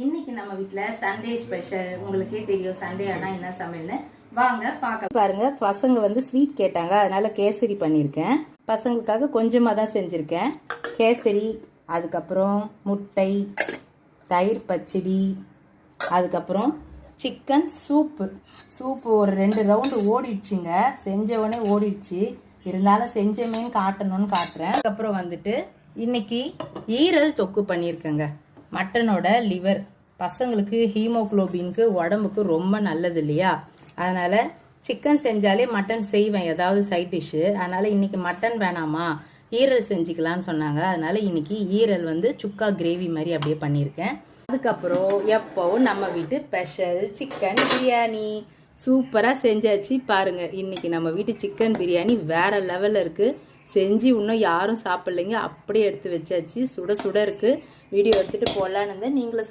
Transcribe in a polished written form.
இன்னைக்கு நம்ம வீட்ல சண்டே ஸ்பெஷல். உங்களுக்கே தெரியும் சண்டே ஆனா என்ன சமையல்னு. வாங்க பார்க்க. பாருங்க, பசங்க வந்து ஸ்வீட் கேட்டாங்க, அதனால கேசரி பண்ணியிருக்கேன். பசங்களுக்காக கொஞ்சமா தான் செஞ்சிருக்கேன். கேசரி, அதுக்கப்புறம் முட்டை, தயிர் பச்சடி, அதுக்கப்புறம் சிக்கன் சூப்பு ஒரு 2 ரவுண்டு ஓடிடுச்சுங்க. செஞ்சவொடனே ஓடிடுச்சு, இருந்தாலும் செஞ்சமேன்னு காட்டணும்னு காட்டுறேன். அதுக்கப்புறம் வந்துட்டு இன்னைக்கு ஈரல் தொக்கு பண்ணியிருக்கேங்க. மட்டனோட லிவர் பசங்களுக்கு ஹீமோகுளோபின்க்கு உடம்புக்கு ரொம்ப நல்லது இல்லையா, அதனால சிக்கன் செஞ்சாலே மட்டன் செய்வேன், ஏதாவது சைட் டிஷ்ஷு. அதனால இன்னைக்கு மட்டன் வேணாமா, ஈரல் செஞ்சுக்கலான்னு சொன்னாங்க. அதனால இன்னைக்கு ஈரல் வந்து சுக்கா கிரேவி மாதிரி அப்படியே பண்ணியிருக்கேன். அதுக்கப்புறம் எப்பவும் நம்ம வீட்டு ஸ்பெஷல் சிக்கன் பிரியாணி சூப்பராக செஞ்சாச்சு. பாருங்க, இன்னைக்கு நம்ம வீட்டு சிக்கன் பிரியாணி வேற லெவலில் இருக்கு. செஞ்சு இன்னும் யாரும் சாப்பிடலைங்க, அப்படியே எடுத்து வச்சாச்சு. சுட சுட இருக்கு. வீடியோ எடுத்துட்டு போடலான்னு இருந்தேன். நீங்களும்